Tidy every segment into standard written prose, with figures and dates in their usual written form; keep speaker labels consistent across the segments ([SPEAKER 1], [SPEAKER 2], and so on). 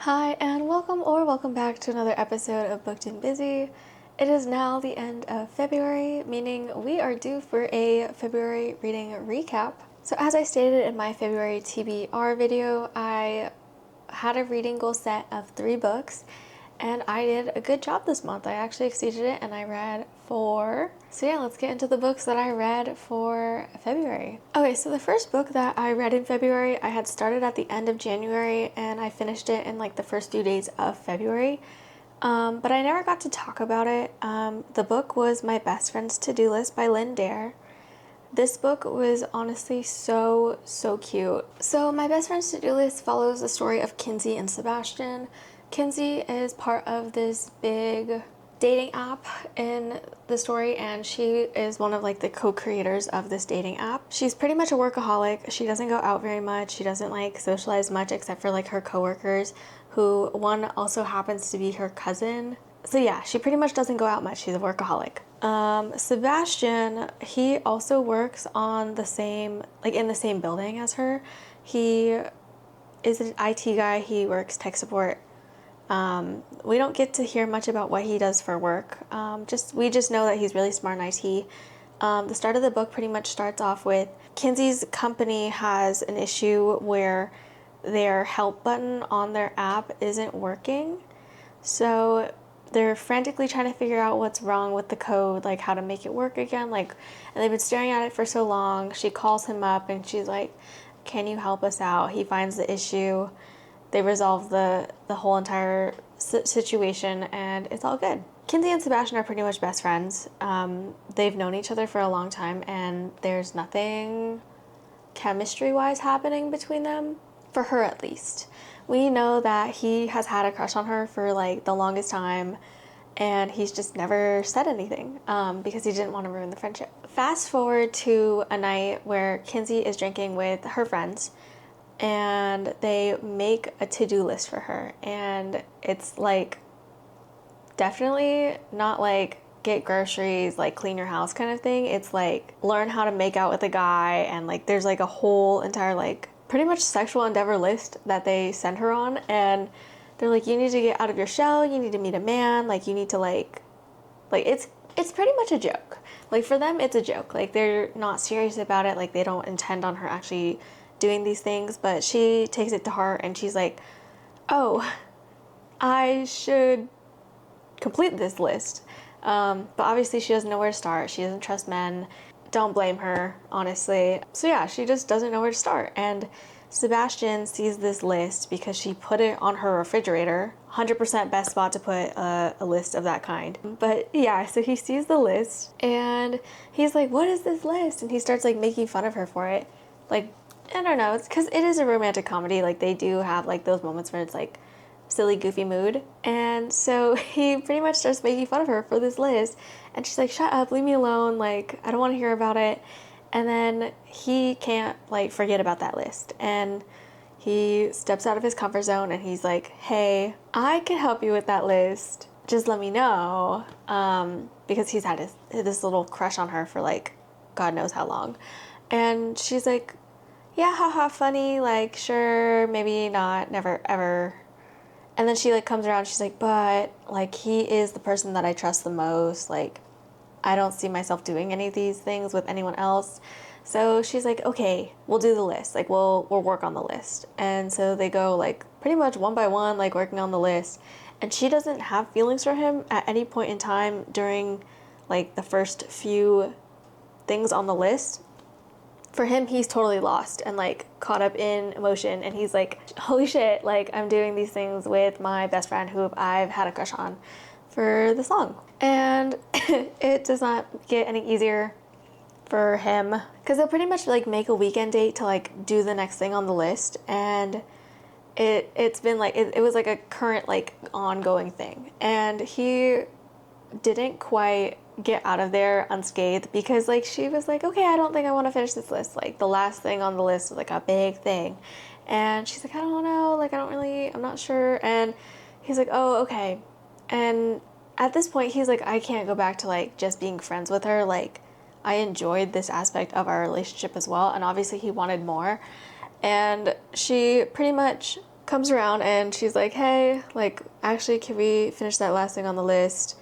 [SPEAKER 1] Hi, and welcome back to another episode of Booked and Busy. It is now the end of February, meaning we are due for a February reading recap. So as I stated in my February TBR video, I had a reading goal set of 3 books, and I did a good job this month. I actually exceeded it, and I read 4. So yeah, let's get into the books that I read for February. Okay, so the first book that I read in February, I had started at the end of January, and I finished it in like the first few days of February. But I never got to talk about it. The book was My Best Friend's To-Do List by Lynn Dare. This book was honestly so cute. So My Best Friend's To-Do List follows the story of Kinsey and Sebastian. Kinsey is part of this big dating app in the story, and she is one of like the co-creators of this dating app. She's pretty much a workaholic. She doesn't go out very much. She doesn't like socialize much except for like her coworkers, who one also happens to be her cousin. So yeah, she pretty much doesn't go out much. She's a workaholic. Sebastian, he also works on the same, like in the same building as her. He is an IT guy. He works tech support. We don't get to hear much about what he does for work. We just know that he's really smart in IT. The start of the book pretty much starts off with Kinsey's company has an issue where their help button on their app isn't working. So they're frantically trying to figure out what's wrong with the code, like how to make it work again. And they've been staring at it for so long. She calls him up and she's like, "Can you help us out?" He finds the issue. They resolve the whole entire situation, and it's all good. Kinsey and Sebastian are pretty much best friends. They've known each other for a long time, and there's nothing chemistry-wise happening between them, for her at least. We know that he has had a crush on her for like the longest time, and he's just never said anything because he didn't want to ruin the friendship. Fast forward to a night where Kinsey is drinking with her friends, and they make a to-do list for her, and it's like definitely not like get groceries, like clean your house kind of thing. It's like learn how to make out with a guy, and like there's like a whole entire like pretty much sexual endeavor list that they send her on, and they're like, you need to get out of your shell, you need to meet a man, like you need to like it's pretty much a joke. Like for them it's a joke. Like they're not serious about it, like they don't intend on her actually doing these things, but she takes it to heart and she's like, oh, I should complete this list. But obviously she doesn't know where to start. She doesn't trust men. Don't blame her, honestly. So yeah, she just doesn't know where to start. And Sebastian sees this list because she put it on her refrigerator. 100% best spot to put a list of that kind. But yeah, so he sees the list and he's like, what is this list? And he starts like making fun of her for it. Like, I don't know, it's because it is a romantic comedy. Like they do have like those moments where it's like silly, goofy mood. And so he pretty much starts making fun of her for this list. And she's like, shut up, leave me alone. Like, I don't want to hear about it. And then he can't like forget about that list. And he steps out of his comfort zone and he's like, hey, I can help you with that list. Just let me know. Because he's had this little crush on her for like God knows how long. And she's like, yeah, haha, funny, like, sure, maybe not, never, ever. And then she, like, comes around, she's like, but, like, he is the person that I trust the most, like, I don't see myself doing any of these things with anyone else. So she's like, okay, we'll do the list, like, we'll work on the list. And so they go, like, pretty much one by one, like, working on the list. And she doesn't have feelings for him at any point in time during, like, the first few things on the list. For him, he's totally lost and like caught up in emotion, and he's like, holy shit, like I'm doing these things with my best friend who I've had a crush on for this long. And it does not get any easier for him because they'll pretty much like make a weekend date to like do the next thing on the list, and it's been like it was like a current like ongoing thing, and he didn't quite get out of there unscathed because like she was like, okay, I don't think I want to finish this list. Like the last thing on the list was like a big thing, and she's like, I don't know, like I'm not sure. And he's like, oh, okay. And at this point he's like, I can't go back to like just being friends with her. Like I enjoyed this aspect of our relationship as well, and obviously he wanted more. And she pretty much comes around and she's like, hey, like, actually, can we finish that last thing on the list?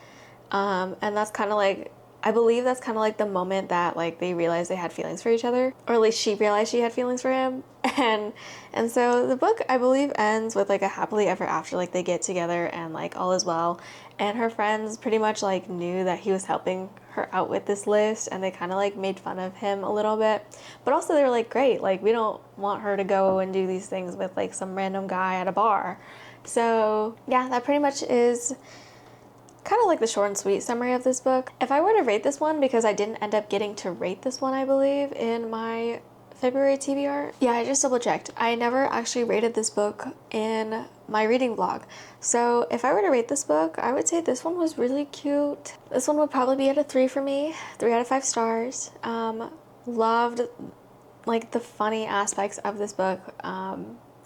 [SPEAKER 1] And that's kind of like, I believe that's kind of like the moment that like they realized they had feelings for each other, or at least she realized she had feelings for him. And so the book, I believe, ends with like a happily ever after, like they get together and like all is well. And her friends pretty much like knew that he was helping her out with this list, and they kind of like made fun of him a little bit. But also they were like, great, like we don't want her to go and do these things with like some random guy at a bar. So yeah, that pretty much is kind of like the short and sweet summary of this book. If I were to rate this one, because I didn't end up getting to rate this one, I believe, in my February TBR. Yeah, I just double checked. I never actually rated this book in my reading vlog. So if I were to rate this book, I would say this one was really cute. This one would probably be at a 3 for me, 3 out of 5 stars. Loved like the funny aspects of this book.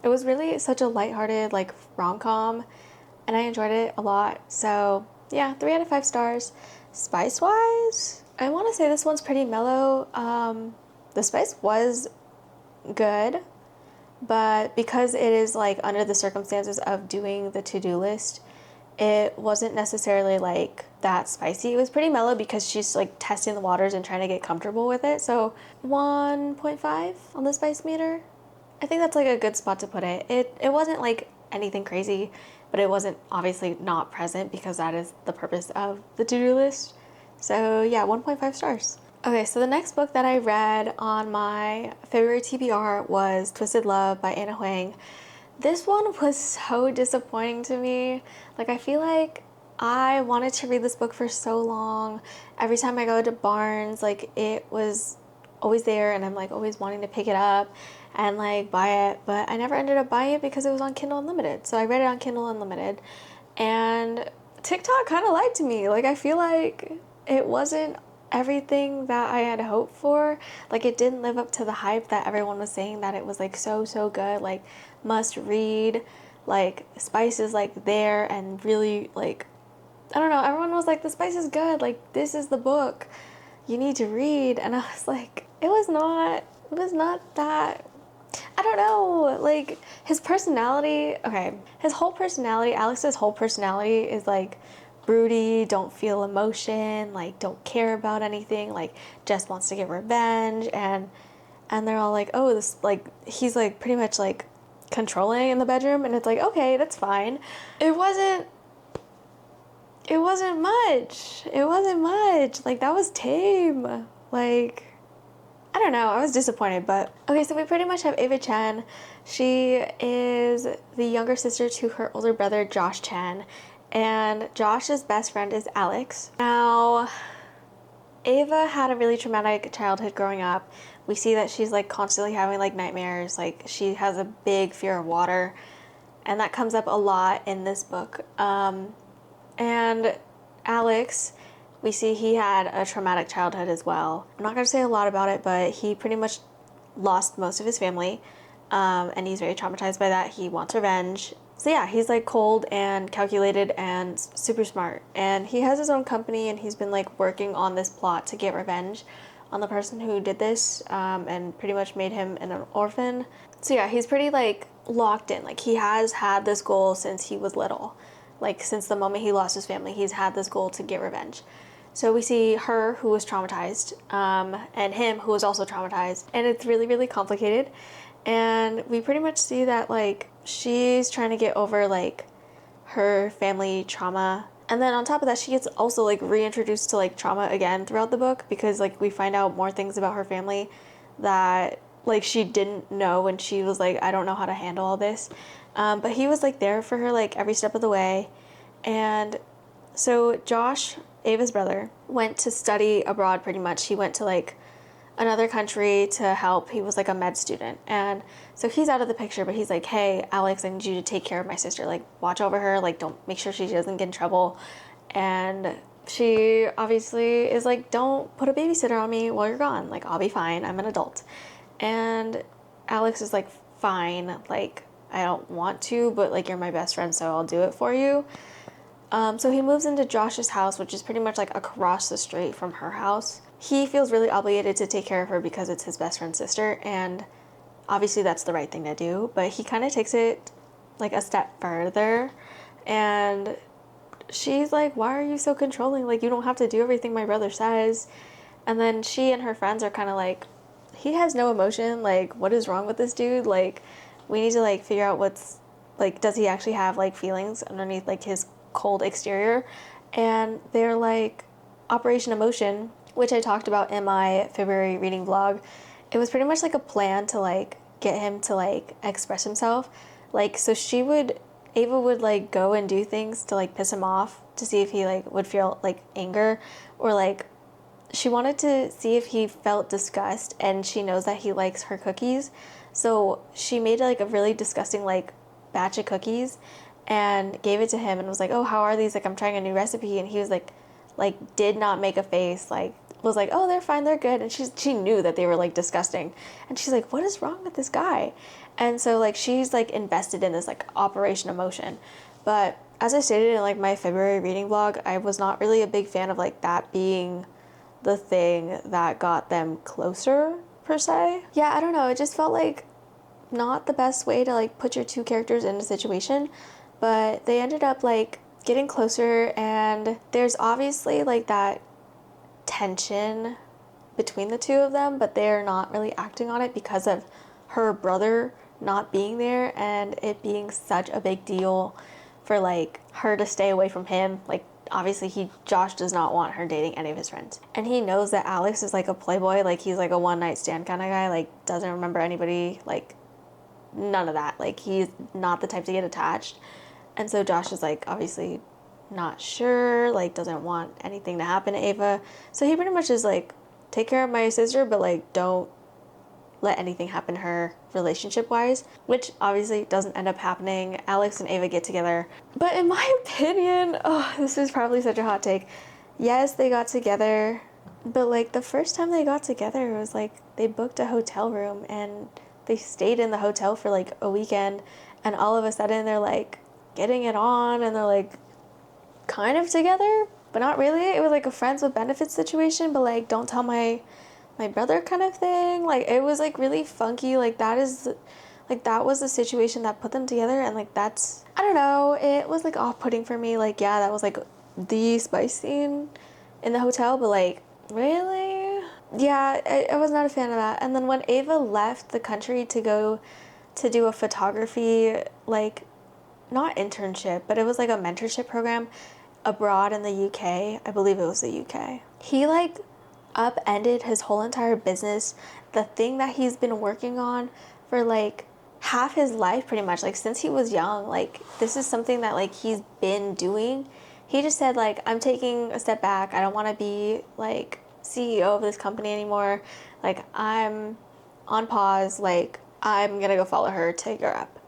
[SPEAKER 1] It was really such a lighthearted like rom-com, and I enjoyed it a lot. So yeah, 3 out of 5 stars. Spice wise, I want to say this one's pretty mellow. The spice was good, but because it is like under the circumstances of doing the to-do list, it wasn't necessarily like that spicy. It was pretty mellow because she's like testing the waters and trying to get comfortable with it. So 1.5 on the spice meter. I think that's like a good spot to put it. It wasn't like anything crazy, but it wasn't obviously not present because that is the purpose of the to-do list. So yeah, 1.5 stars. Okay, so the next book that I read on my February TBR was Twisted Love by Anna Huang. This one was so disappointing to me. Like, I feel like I wanted to read this book for so long. Every time I go to Barnes, like, it was always there, and I'm like always wanting to pick it up and like buy it, but I never ended up buying it because it was on Kindle Unlimited. So I read it on Kindle Unlimited, and TikTok kind of lied to me. Like, I feel like it wasn't everything that I had hoped for. Like, it didn't live up to the hype that everyone was saying that it was like so good, like must read, like spice is like there and really like, I don't know, everyone was like the spice is good, like this is the book you need to read. And I was like, it was not that. I don't know, like his personality, okay, his whole personality, Alex's whole personality is like broody, don't feel emotion, like don't care about anything, like just wants to get revenge. And they're all like, oh, this, like he's like pretty much like controlling in the bedroom, and it's like, okay, that's fine. It wasn't much. Like, that was tame. Like, I don't know, I was disappointed. But okay, so we pretty much have Ava Chen. She is the younger sister to her older brother Josh Chen, and Josh's best friend is Alex. Now, Ava had a really traumatic childhood growing up. We see that she's like constantly having like nightmares, like she has a big fear of water, and that comes up a lot in this book. And Alex, we see he had a traumatic childhood as well. I'm not going to say a lot about it, but he pretty much lost most of his family, and he's very traumatized by that. He wants revenge. So yeah, he's like cold and calculated and super smart, and he has his own company, and he's been like working on this plot to get revenge on the person who did this, and pretty much made him an orphan. So yeah, he's pretty like locked in. Like, he has had this goal since he was little. Like, since the moment he lost his family, he's had this goal to get revenge. So we see her, who was traumatized, and him, who was also traumatized, and it's really, really complicated. And we pretty much see that like she's trying to get over like her family trauma, and then on top of that, she gets also like reintroduced to like trauma again throughout the book, because like we find out more things about her family that like she didn't know when she was like, I don't know how to handle all this. But he was like there for her like every step of the way. And so Josh, Ava's brother, went to study abroad pretty much. He went to like another country to help. He was like a med student, and so he's out of the picture, but he's like, hey Alex, I need you to take care of my sister, like watch over her, like don't, make sure she doesn't get in trouble. And she obviously is like, don't put a babysitter on me while you're gone, like I'll be fine, I'm an adult. And Alex is like, fine, like I don't want to, but like you're my best friend, so I'll do it for you. So he moves into Josh's house, which is pretty much like across the street from her house. He feels really obligated to take care of her because it's his best friend's sister, and obviously that's the right thing to do, but he kind of takes it like a step further, and she's like, why are you so controlling? Like, you don't have to do everything my brother says. And then she and her friends are kind of like, he has no emotion. Like, what is wrong with this dude? Like, we need to like figure out what's like, does he actually have like feelings underneath like his cold exterior? And they're like, Operation Emotion, which I talked about in my February reading vlog. It was pretty much like a plan to like get him to like express himself. Like, so Ava would like go and do things to like piss him off to see if he like would feel like anger, or like she wanted to see if he felt disgust, and she knows that he likes her cookies. So she made like a really disgusting like batch of cookies and gave it to him and was like, "Oh, how are these? Like, I'm trying a new recipe." And he was like did not make a face, like was like, "Oh, they're fine, they're good." And she knew that they were like disgusting. And she's like, "What is wrong with this guy?" And so like she's like invested in this like Operation Emotion. But as I stated in like my February reading vlog, I was not really a big fan of like that being the thing that got them closer per se. Yeah, I don't know. It just felt like not the best way to like put your two characters in a situation, but they ended up like getting closer, and there's obviously like that tension between the two of them, but they're not really acting on it because of her brother not being there and it being such a big deal for like her to stay away from him. Like, obviously Josh does not want her dating any of his friends, and he knows that Alex is like a playboy, like he's like a one night stand kind of guy, like doesn't remember anybody, like none of that, like he's not the type to get attached. And so Josh is like obviously not sure, like doesn't want anything to happen to Ava, so he pretty much is like, take care of my sister, but like don't let anything happen to her relationship wise, which obviously doesn't end up happening. Alex and Ava get together, but in my opinion, oh, this is probably such a hot take, yes, they got together, but like the first time they got together, it was like they booked a hotel room and they stayed in the hotel for like a weekend, and all of a sudden they're like getting it on, and they're like kind of together, but not really. It was like a friends with benefits situation, but like don't tell my brother kind of thing. Like, it was like really funky. Like, that was the situation that put them together, and like that's, I don't know, it was like off-putting for me. Like, yeah, that was like the spice scene in the hotel, but like, really? Yeah, I was not a fan of that. And then when Ava left the country to go to do a photography, like, not internship, but it was like a mentorship program abroad in the UK. I believe it was the UK. He like upended his whole entire business, the thing that he's been working on for like half his life pretty much, like since he was young. Like, this is something that like he's been doing. He just said like, I'm taking a step back. I don't want to be like CEO of this company anymore. Like, I'm on pause. Like, I'm gonna go follow her to Europe.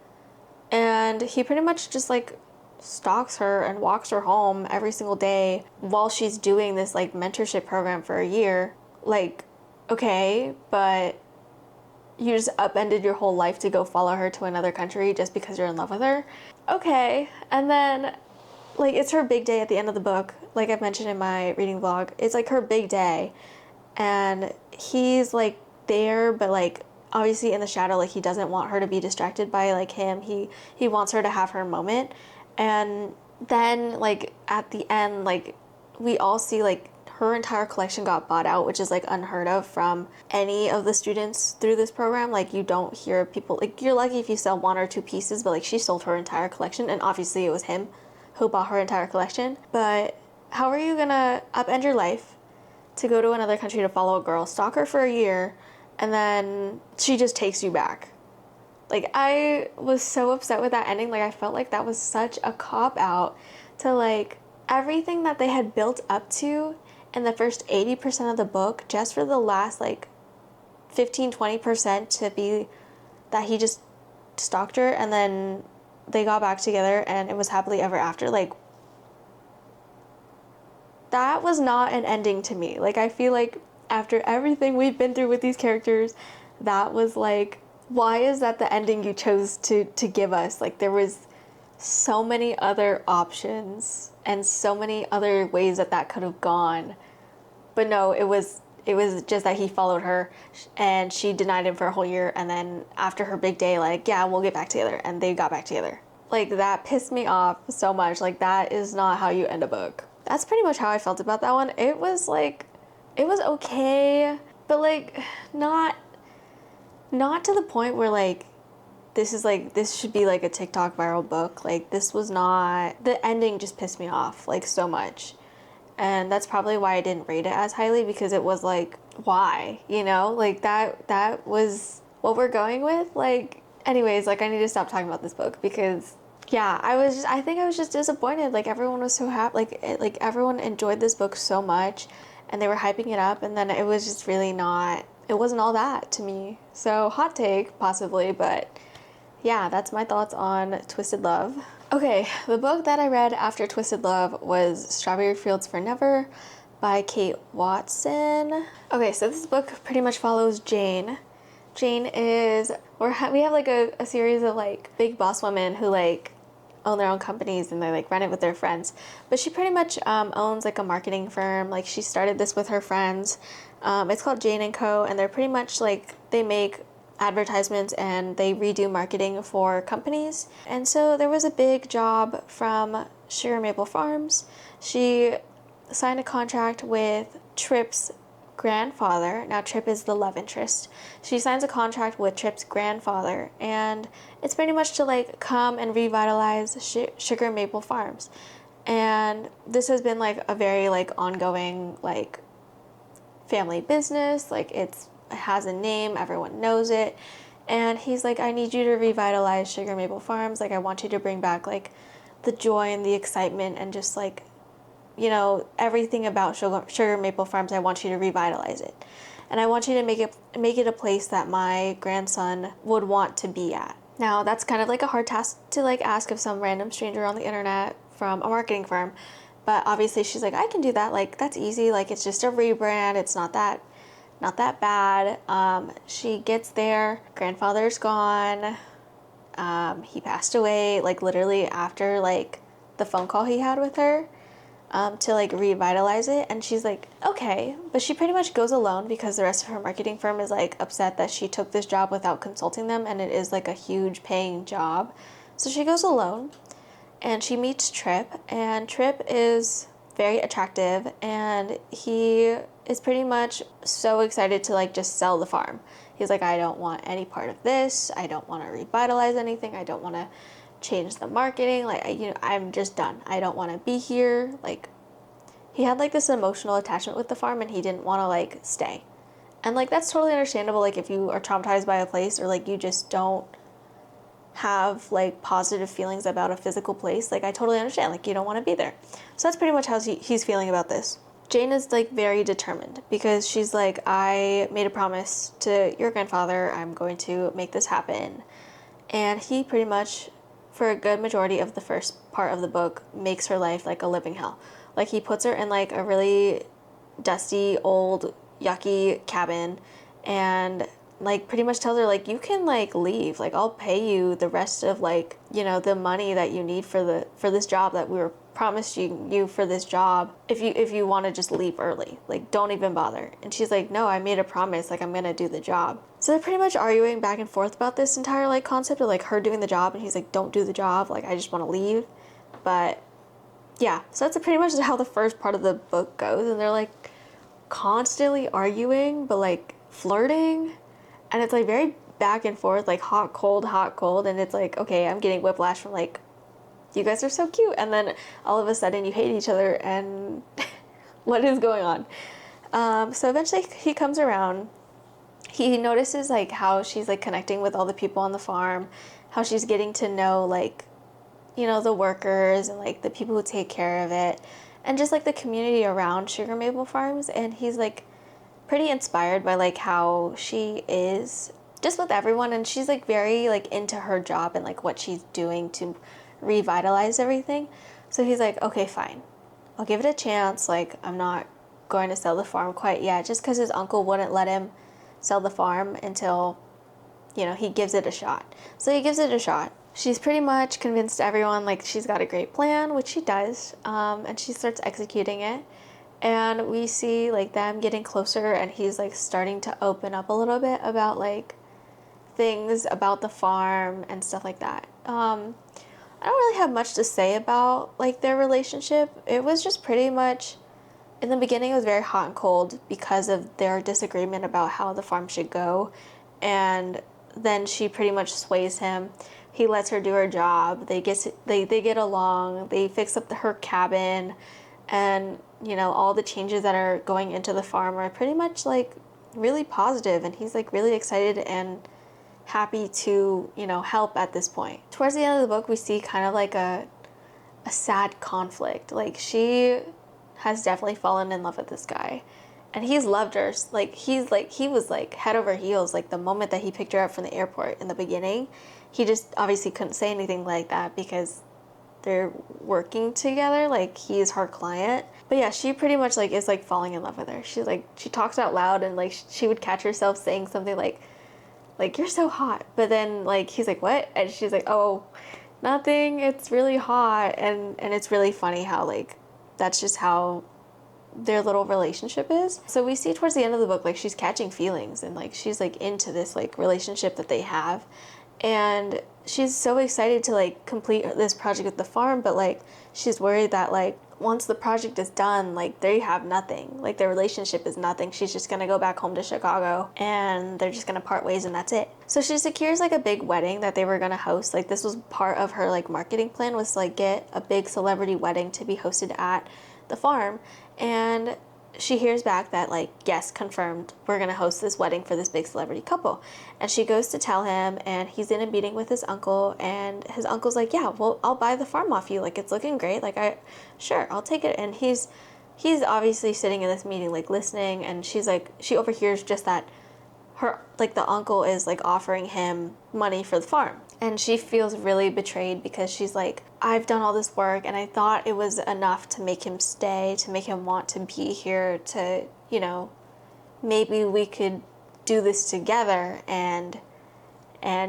[SPEAKER 1] And he pretty much just like stalks her and walks her home every single day while she's doing this like mentorship program for a year. Like, okay, but you just upended your whole life to go follow her to another country just because you're in love with her? Okay. And then like, it's her big day at the end of the book, like I've mentioned in my reading vlog. It's like her big day, and he's like there, but like obviously in the shadow. Like, he doesn't want her to be distracted by like him. He wants her to have her moment. And then like at the end, like we all see like her entire collection got bought out, which is like unheard of from any of the students through this program. Like, you don't hear people, like, you're lucky if you sell one or two pieces, but like she sold her entire collection, and obviously it was him who bought her entire collection. But how are you gonna upend your life to go to another country to follow a girl, stalk her for a year, and then she just takes you back? Like, I was so upset with that ending. Like, I felt like that was such a cop-out to like everything that they had built up to in the first 80% of the book, just for the last like 15-20% to be that he just stalked her and then they got back together and it was happily ever after. Like, that was not an ending to me. Like, I feel like after everything we've been through with these characters, that was like, why is that the ending you chose to give us? Like, there was so many other options and so many other ways that could have gone. But no, it was just that he followed her and she denied him for a whole year, and then after her big day, like, yeah, we'll get back together, and they got back together. Like, that pissed me off so much. Like, that is not how you end a book. That's pretty much how I felt about that one. It was like, it was okay, but like, not to the point where like this should be like a TikTok viral book. Like, this was not, the ending just pissed me off like so much. And that's probably why I didn't rate it as highly, because it was like, why? You know, like that was what we're going with. Like, anyways, like I need to stop talking about this book because yeah, I think I was just disappointed. Like, everyone was so happy, like everyone enjoyed this book so much and they were hyping it up, and then it was just really not, it wasn't all that to me. So, hot take possibly, but yeah, that's my thoughts on Twisted Love. Okay, the book that I read after Twisted Love was Strawberry Fields Forever by Kate Watson. Okay, so this book pretty much follows Jane. Jane is, we have like a series of like big boss women who like own their own companies and they like run it with their friends. But she pretty much owns like a marketing firm. Like, she started this with her friends. It's called Jane and Co. And they're pretty much like, they make advertisements and they redo marketing for companies. And so there was a big job from Sugar Maple Farms. She signed a contract with Tripp's grandfather. Now, Tripp is the love interest. She signs a contract with Tripp's grandfather, and it's pretty much to like come and revitalize Sugar Maple Farms. And this has been like a very like ongoing like family business. Like, it has a name, everyone knows it. And he's like, I need you to revitalize Sugar Maple Farms. Like, I want you to bring back like the joy and the excitement and just like, you know, everything about Sugar Maple Farms. I want you to revitalize it, and I want you to make it a place that my grandson would want to be at. Now, that's kind of like a hard task to like ask of some random stranger on the internet from a marketing firm, but obviously she's like, I can do that. Like, that's easy. Like, it's just a rebrand. It's not that bad. She gets there. Grandfather's gone. He passed away like literally after like the phone call he had with her. To like revitalize it, and she's like, okay, but she pretty much goes alone because the rest of her marketing firm is like upset that she took this job without consulting them, and it is like a huge paying job. So she goes alone and she meets Tripp, and Tripp is very attractive, and he is pretty much so excited to like just sell the farm. He's like, I don't want any part of this. I don't want to revitalize anything. I don't want to change the marketing. Like, I'm just done. I don't want to be here. Like, he had like this emotional attachment with the farm, and he didn't want to like stay. And like, that's totally understandable. Like, if you are traumatized by a place, or like you just don't have like positive feelings about a physical place, like I totally understand. Like, you don't want to be there. So that's pretty much how he's feeling about this. Jane is like very determined because she's like, I made a promise to your grandfather. I'm going to make this happen. And he pretty much, for a good majority of the first part of the book, makes her life like a living hell. Like, he puts her in like a really dusty, old, yucky cabin, and like pretty much tells her like, you can like leave. Like, I'll pay you the rest of like, you know, the money that you need for this job that we were promised you for this job, if you want to just leave early. Like, don't even bother. And she's like, no, I made a promise. Like, I'm gonna do the job. So they're pretty much arguing back and forth about this entire like concept of like her doing the job, and he's like, don't do the job. Like, I just want to leave. But yeah, so that's pretty much how the first part of the book goes, and they're like constantly arguing, but like flirting, and it's like very back and forth, like hot, cold, and it's like, okay, I'm getting whiplash from like, you guys are so cute, and then all of a sudden you hate each other, and what is going on? So eventually he comes around. He notices like how she's like connecting with all the people on the farm, how she's getting to know like, you know, the workers and like the people who take care of it, and just like the community around Sugar Maple Farms. And he's like pretty inspired by like how she is just with everyone, and she's like very like into her job and like what she's doing to revitalize everything. So he's like, okay, fine, I'll give it a chance. Like, I'm not going to sell the farm quite yet, just because his uncle wouldn't let him sell the farm until, you know, he gives it a shot. So he gives it a shot. She's pretty much convinced everyone like she's got a great plan, which she does, and she starts executing it. And we see like them getting closer, and he's like starting to open up a little bit about like things about the farm and stuff like that. I don't really have much to say about like their relationship. It was just pretty much in the beginning it was very hot and cold because of their disagreement about how the farm should go, and then she pretty much sways him. He lets her do her job. They get along. They fix up her cabin, and all the changes that are going into the farm are pretty much like really positive, and he's like really excited and happy to help at this point. Towards the end of the book, we see kind of like a sad conflict. Like she has definitely fallen in love with this guy, and he's loved her. Like he was like head over heels. Like the moment that he picked her up from the airport in the beginning, he just obviously couldn't say anything like that because they're working together. Like he's her client. But yeah, she pretty much like is like falling in love with her. She talks out loud, and like she would catch herself saying something like you're so hot, but then like he's like what, and she's like, oh, nothing, it's really hot. And it's really funny how like that's just how their little relationship is. So we see towards the end of the book like she's catching feelings, and like she's like into this like relationship that they have, and she's so excited to like complete this project at the farm, but like she's worried that like once the project is done, like they have nothing, like their relationship is nothing. She's just gonna go back home to Chicago and they're just gonna part ways, and that's it. So she secures like a big wedding that they were gonna host. Like this was part of her like marketing plan, was like get a big celebrity wedding to be hosted at the farm. And she hears back that like, yes, confirmed, we're gonna host this wedding for this big celebrity couple. And she goes to tell him, and he's in a meeting with his uncle, and his uncle's like, yeah, well, I'll buy the farm off you, like it's looking great, like sure, I'll take it. And he's obviously sitting in this meeting like listening, and she's like, she overhears just that her like the uncle is like offering him money for the farm, and she feels really betrayed because she's like, I've done all this work and I thought it was enough to make him stay, to make him want to be here, to maybe we could do this together. And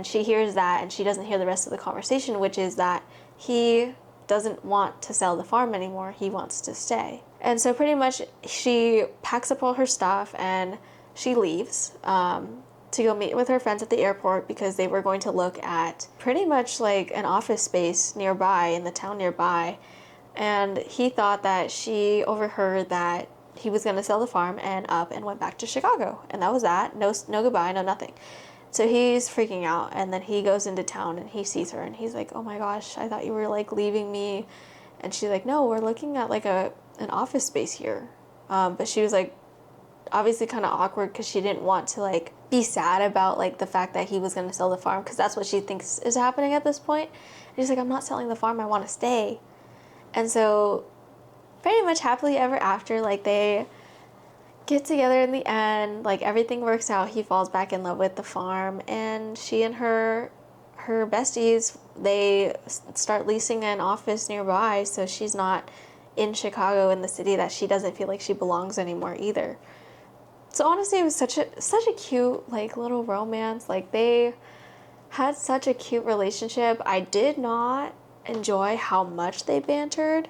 [SPEAKER 1] she hears that, and she doesn't hear the rest of the conversation, which is that he doesn't want to sell the farm anymore, he wants to stay. And so pretty much she packs up all her stuff and she leaves to go meet with her friends at the airport, because they were going to look at pretty much like an office space nearby in the town nearby. And he thought that she overheard that he was going to sell the farm and up and went back to Chicago. And that was that. No goodbye, no nothing. So he's freaking out, and then he goes into town and he sees her, and he's like, oh my gosh, I thought you were like leaving me. And she's like, no, we're looking at like an office space here. But she was like obviously kind of awkward because she didn't want to like be sad about like the fact that he was going to sell the farm, because that's what she thinks is happening at this point. And she's like, I'm not selling the farm, I want to stay. And so pretty much happily ever after, like they get together in the end, like everything works out. He falls back in love with the farm, and she and her besties, they start leasing an office nearby, so she's not in Chicago in the city that she doesn't feel like she belongs anymore either. So honestly, it was such a cute like little romance. Like they had such a cute relationship. I did not enjoy how much they bantered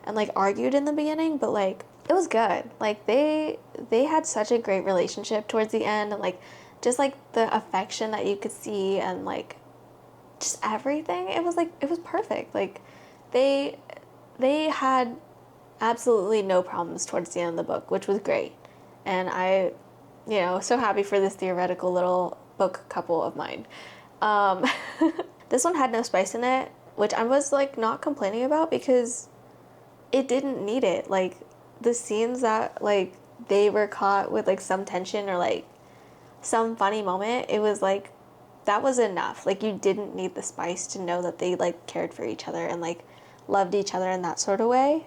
[SPEAKER 1] and like argued in the beginning, but like it was good. Like they had such a great relationship towards the end, and like just like the affection that you could see, and like just everything. It was perfect. Like they had absolutely no problems towards the end of the book, which was great. And I, so happy for this theoretical little book couple of mine. This one had no spice in it, which I was like not complaining about because it didn't need it. Like the scenes that like they were caught with like some tension or like some funny moment, it was like that was enough. Like you didn't need the spice to know that they like cared for each other and like loved each other in that sort of way.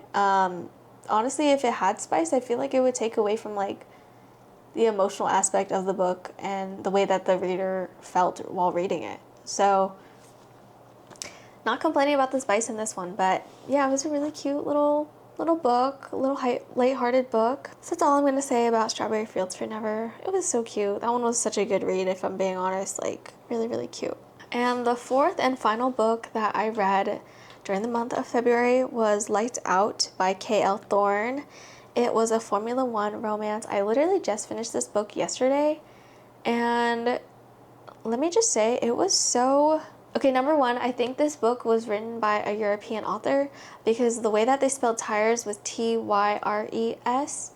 [SPEAKER 1] Honestly, if it had spice, I feel like it would take away from like the emotional aspect of the book and the way that the reader felt while reading it. So not complaining about the spice in this one, but yeah, it was a really cute little book, a little light-hearted book. So that's all I'm going to say about Strawberry Fields Forever. It was so cute. That one was such a good read, if I'm being honest, like really, really cute. And the fourth and final book that I read during the month of February was Lights Out by K.L. Thorne. It was a Formula One romance. I literally just finished this book yesterday, and let me just say, it was so Okay, number one, I think this book was written by a European author because the way that they spelled tires was Tyres,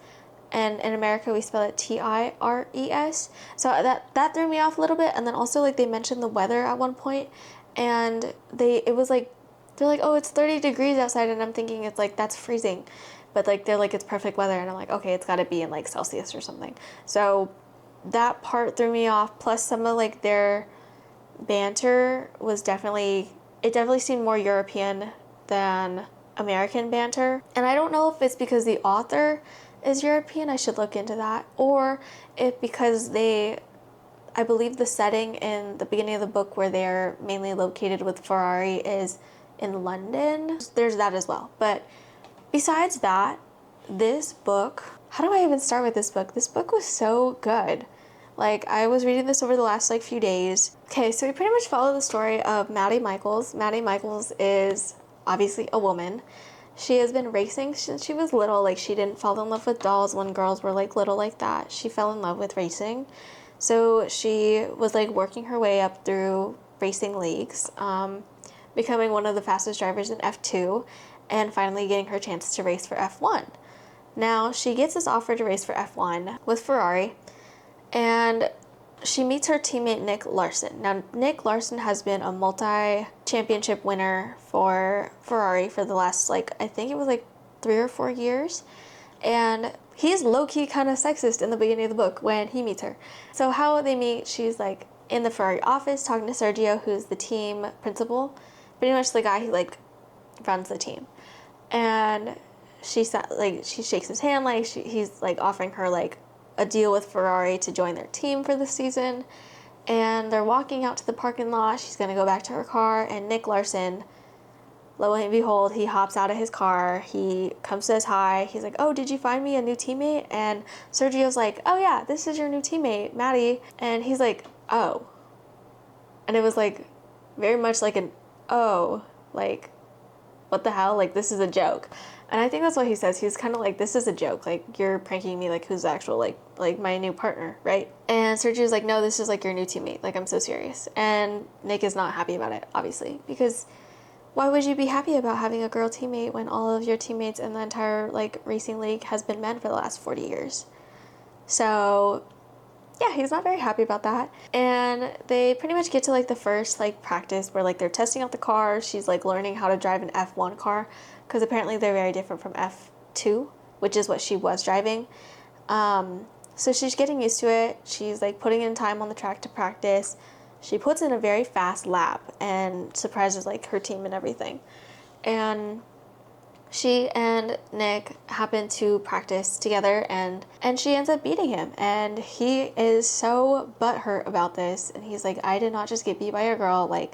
[SPEAKER 1] and in America we spell it Tires. So that threw me off a little bit. And then also like they mentioned the weather at one point, and it was like they're like, oh, it's 30 degrees outside, and I'm thinking it's like that's freezing, but like they're like it's perfect weather, and I'm like, okay, it's got to be in like Celsius or something. So that part threw me off. Plus some of like their banter was definitely seemed more European than American banter. And I don't know if it's because the author is European, I should look into that, or if because I believe the setting in the beginning of the book where they're mainly located with Ferrari is in London. There's that as well. But besides that, this book, how do I even start with this book? This book was so good. Like, I was reading this over the last like few days. Okay, so we pretty much follow the story of Maddie Michaels. Maddie Michaels is obviously a woman. She has been racing since she was little. Like, she didn't fall in love with dolls when girls were like little like that. She fell in love with racing. So she was like working her way up through racing leagues, becoming one of the fastest drivers in F2, and finally getting her chance to race for F1. Now, she gets this offer to race for F1 with Ferrari, and she meets her teammate Nick Larson. Now, Nick Larson has been a multi-championship winner for Ferrari for the last, like, I think it was like 3 or 4 years. And he's low-key kind of sexist in the beginning of the book when he meets her. So how they meet, she's like in the Ferrari office talking to Sergio, who's the team principal, pretty much the guy who like runs the team. And she shakes his hand, like he's like offering her like a deal with Ferrari to join their team for the season. And they're walking out to the parking lot. She's gonna go back to her car, and Nick Larson, lo and behold, he hops out of his car. He comes, says hi. He's like, oh, did you find me a new teammate? And Sergio's like, oh yeah, this is your new teammate, Maddie. And he's like, oh. And it was like very much like an oh, like what the hell? Like, this is a joke. And I think that's what he says. He's kind of like, this is a joke. Like, you're pranking me. Like, who's the actual, like my new partner, right? And Sergio's like, no, this is like your new teammate. Like, I'm so serious. And Nick is not happy about it, obviously, because why would you be happy about having a girl teammate when all of your teammates in the entire like racing league has been men for the last 40 years? So yeah, he's not very happy about that. And they pretty much get to like the first like practice where like they're testing out the car. She's like learning how to drive an F1 car because apparently they're very different from F2, which is what she was driving. So she's getting used to it. She's like putting in time on the track to practice. She puts in a very fast lap and surprises like her team and everything. And she and Nick happen to practice together, and she ends up beating him. And he is so butthurt about this. And he's like, I did not just get beat by a girl, like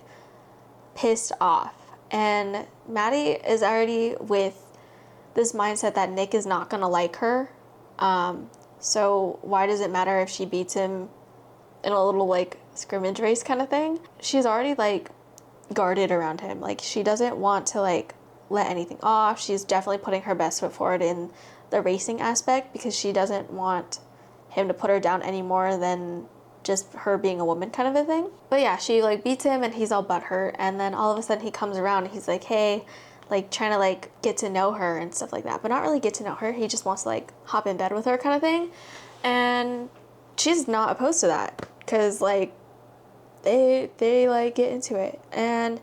[SPEAKER 1] pissed off. And Maddie is already with this mindset that Nick is not going to like her. So why does it matter if she beats him in a little like scrimmage race kind of thing? She's already like guarded around him. Like, she doesn't want to like let anything off. She's definitely putting her best foot forward in the racing aspect because she doesn't want him to put her down any more than just her being a woman kind of a thing. But yeah, she like beats him and he's all butthurt, and then all of a sudden he comes around and he's like, hey, like trying to like get to know her and stuff like that, but not really get to know her. He just wants to like hop in bed with her kind of thing. And she's not opposed to that because like they like get into it. And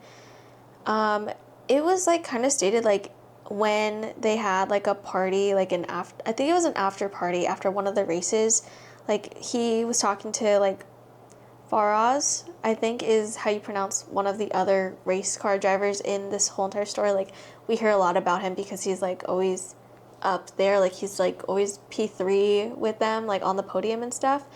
[SPEAKER 1] it was like kind of stated like when they had like a party, like I think it was an after party after one of the races, like he was talking to like Faraz, I think is how you pronounce one of the other race car drivers in this whole entire story. Like, we hear a lot about him because he's like always up there, like he's like always P3 with them, like on the podium and stuff.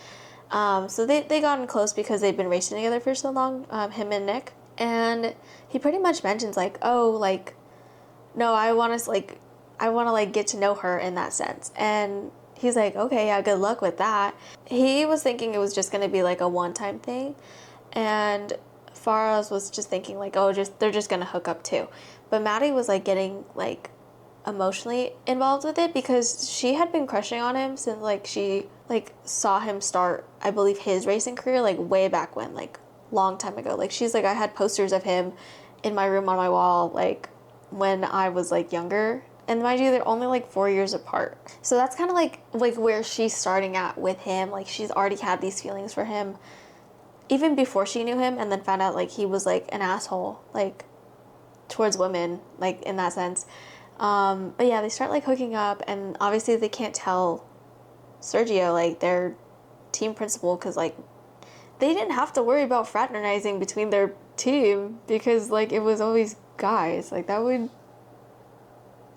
[SPEAKER 1] So they gotten close because they've been racing together for so long, him and Nick. And he pretty much mentions like, oh, like, no, I want to like get to know her in that sense. And he's like, okay, yeah, good luck with that. He was thinking it was just going to be like a one-time thing. And Faraz was just thinking like, oh, they're just going to hook up too. But Maddie was like getting like emotionally involved with it because she had been crushing on him since like she like saw him start, I believe, his racing career like way back when, like long time ago. Like, she's like, I had posters of him in my room on my wall, like, when I was, like, younger. And mind you, they're only, like, 4 years apart. So that's kind of, like, where she's starting at with him. Like, she's already had these feelings for him even before she knew him, and then found out, like, he was, like, an asshole, like, towards women, like, in that sense. But yeah, they start, like, hooking up, and obviously they can't tell Sergio, like, their team principal, because, like, they didn't have to worry about fraternizing between their team, because, like, it was always guys. Like, that would,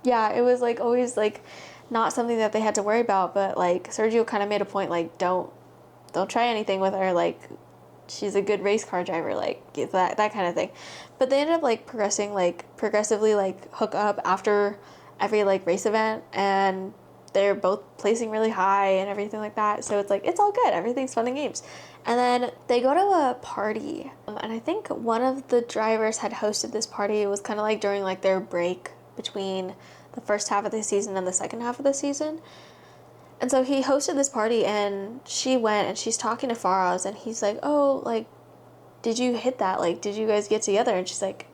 [SPEAKER 1] yeah, it was, like, always, like, not something that they had to worry about. But, like, Sergio kind of made a point, like, don't try anything with her, like, she's a good race car driver, like, that kind of thing. But they ended up, like, progressively, like, hook up after every, like, race event, and they're both placing really high and everything like that. So it's like, it's all good, everything's fun and games. And then they go to a party, and I think one of the drivers had hosted this party. It was kind of like during, like, their break between the first half of the season and the second half of the season. And so he hosted this party, and she went, and she's talking to Faraz, and he's like, oh, like, did you hit that? Like, did you guys get together? And she's like,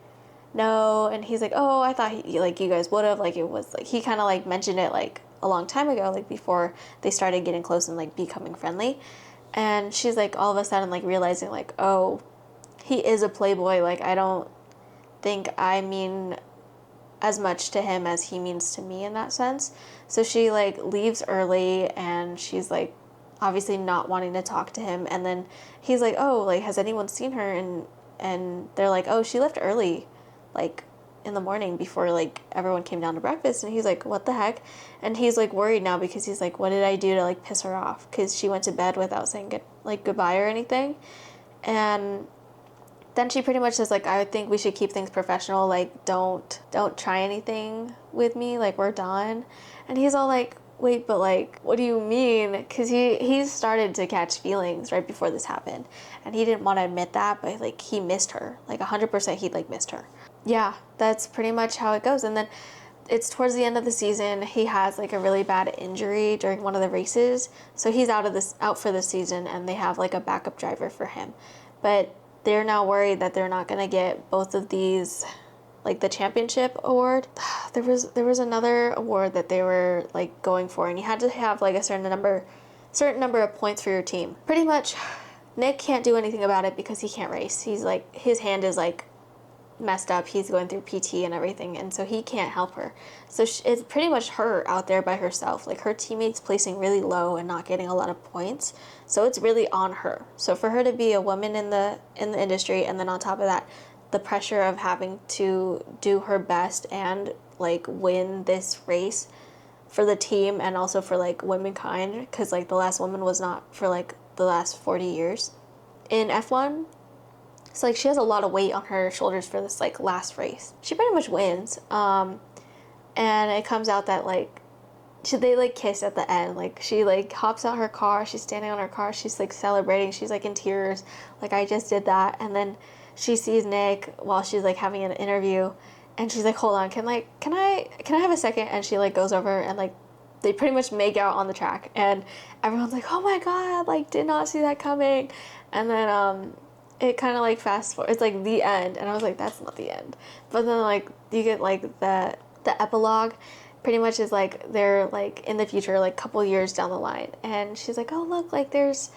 [SPEAKER 1] no. And he's like, oh, I thought, like, you guys would have. Like, it was, like, he kind of, like, mentioned it, like, a long time ago, like, before they started getting close and, like, becoming friendly. And she's, like, all of a sudden, like, realizing, like, oh, he is a playboy. Like, I don't think I mean as much to him as he means to me in that sense. So she, like, leaves early, and she's, like, obviously not wanting to talk to him. And then he's like, oh, like, has anyone seen her? And they're like, oh, she left early, like, in the morning before, like, everyone came down to breakfast. And he's like, what the heck? And he's, like, worried now, because he's like, what did I do to, like, piss her off? Because she went to bed without saying goodbye or anything. And then she pretty much says, like, I think we should keep things professional. Like, don't try anything with me. Like, we're done. And he's all like, wait, but, like, what do you mean? Because he started to catch feelings right before this happened. And he didn't want to admit that, but, like, he missed her. Like, 100% he, like, missed her. Yeah, that's pretty much how it goes. And then it's towards the end of the season. He has, like, a really bad injury during one of the races. So he's out for the season, and they have, like, a backup driver for him. But they're now worried that they're not going to get both of these, like, the championship award. There was another award that they were, like, going for, and you had to have, like, a certain number of points for your team. Pretty much, Nick can't do anything about it because he can't race. He's, like, his hand is, like, messed up. He's going through PT and everything, and so he can't help her. So it's pretty much her out there by herself. Like, her teammates placing really low and not getting a lot of points, so it's really on her. So for her to be a woman in the industry, and then on top of that, the pressure of having to do her best and, like, win this race for the team, and also for, like, womankind, because, like, the last woman was not for, like, the last 40 years in F1. So, like, she has a lot of weight on her shoulders for this, like, last race. She pretty much wins. And it comes out that, like, they, like, kiss at the end. Like, she, like, hops out her car. She's standing on her car. She's, like, celebrating. She's, like, in tears. Like, I just did that. And then she sees Nick while she's, like, having an interview. And she's like, hold on, can I have a second? And she, like, goes over, and, like, they pretty much make out on the track. And everyone's like, oh my God, like, did not see that coming. And then, it kind of, like, fast forward. It's, like, the end. And I was like, that's not the end. But then, like, you get, like, the epilogue pretty much is, like, they're, like, in the future, like, couple years down the line. And she's like, oh, look, like, there's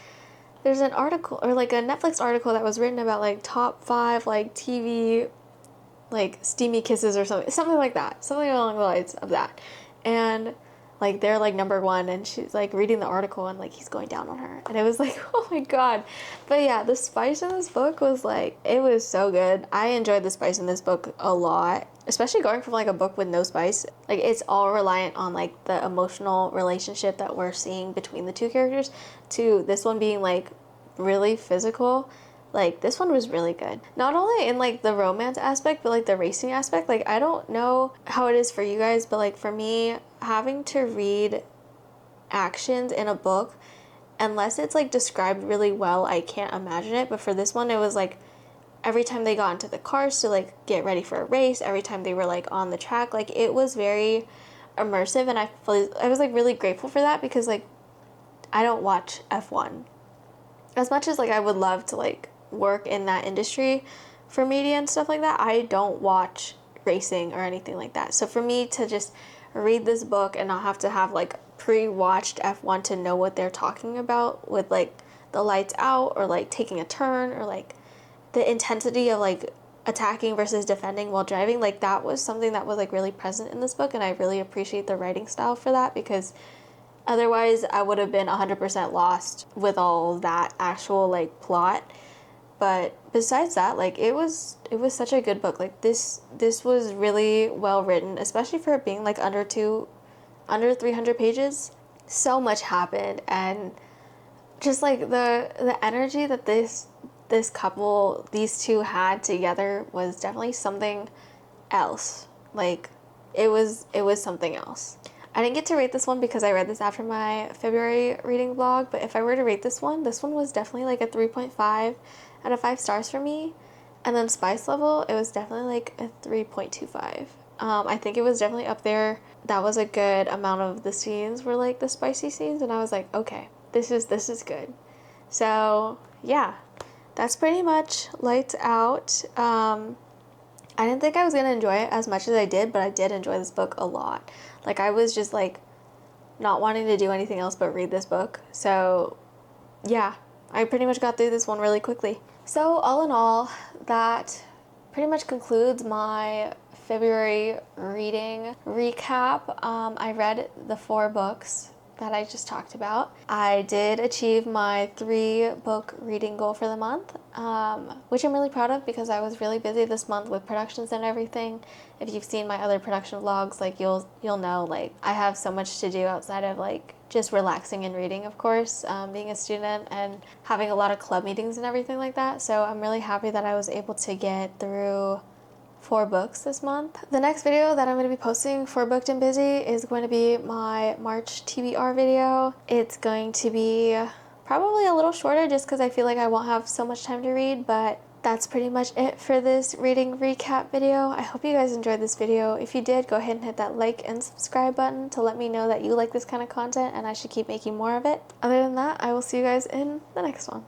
[SPEAKER 1] an article, or, like, a Netflix article that was written about, like, top 5, like, TV, like, steamy kisses or something like that. Something along the lines of that. And, like, they're, like, number 1, and she's, like, reading the article, and, like, he's going down on her. And it was like, oh my God. But yeah, the spice in this book was, like, it was so good. I enjoyed the spice in this book a lot, especially going from, like, a book with no spice. Like, it's all reliant on, like, the emotional relationship that we're seeing between the two characters, to this one being, like, really physical. Like, this one was really good. Not only in, like, the romance aspect, but, like, the racing aspect. Like, I don't know how it is for you guys, but, like, for me, having to read actions in a book, unless it's, like, described really well, I can't imagine it. But for this one, it was, like, every time they got into the cars to, like, get ready for a race, every time they were, like, on the track, like, it was very immersive. And I was, like, really grateful for that, because, like, I don't watch F1 as much as, like, I would love to, like, work in that industry for media and stuff like that, I don't watch racing or anything like that. So for me to just read this book and not have to have like pre-watched F1 to know what they're talking about with like the lights out or like taking a turn or like the intensity of like attacking versus defending while driving, like that was something that was like really present in this book, and I really appreciate the writing style for that, because otherwise I would have been 100% lost with all that actual like plot. But besides that, like it was such a good book. Like this was really well written, especially for it being like under 300 pages. So much happened, and just like the energy that this couple, these two had together was definitely something else. Like it was something else. I didn't get to rate this one because I read this after my February reading vlog, but if I were to rate this one was definitely like a 3.5 out of 5 stars for me. And then spice level, it was definitely like a 3.25. I think it was definitely up there. That was a good amount of the scenes were like the spicy scenes, and I was like, okay, this is good. So yeah, that's pretty much Lights Out. I didn't think I was gonna enjoy it as much as I did, but I did enjoy this book a lot. Like I was just like not wanting to do anything else but read this book. So yeah, I pretty much got through this one really quickly. So all in all, that pretty much concludes my February reading recap. I read the 4 books that I just talked about. I did achieve my 3-book reading goal for the month, which I'm really proud of because I was really busy this month with productions and everything. If you've seen my other production vlogs, like you'll know, like I have so much to do outside of like just relaxing and reading, of course, being a student and having a lot of club meetings and everything like that. So I'm really happy that I was able to get through 4 books this month. The next video that I'm going to be posting for Booked and Busy is going to be my March TBR video. It's going to be probably a little shorter just because I feel like I won't have so much time to read, but that's pretty much it for this reading recap video. I hope you guys enjoyed this video. If you did, go ahead and hit that like and subscribe button to let me know that you like this kind of content and I should keep making more of it. Other than that, I will see you guys in the next one.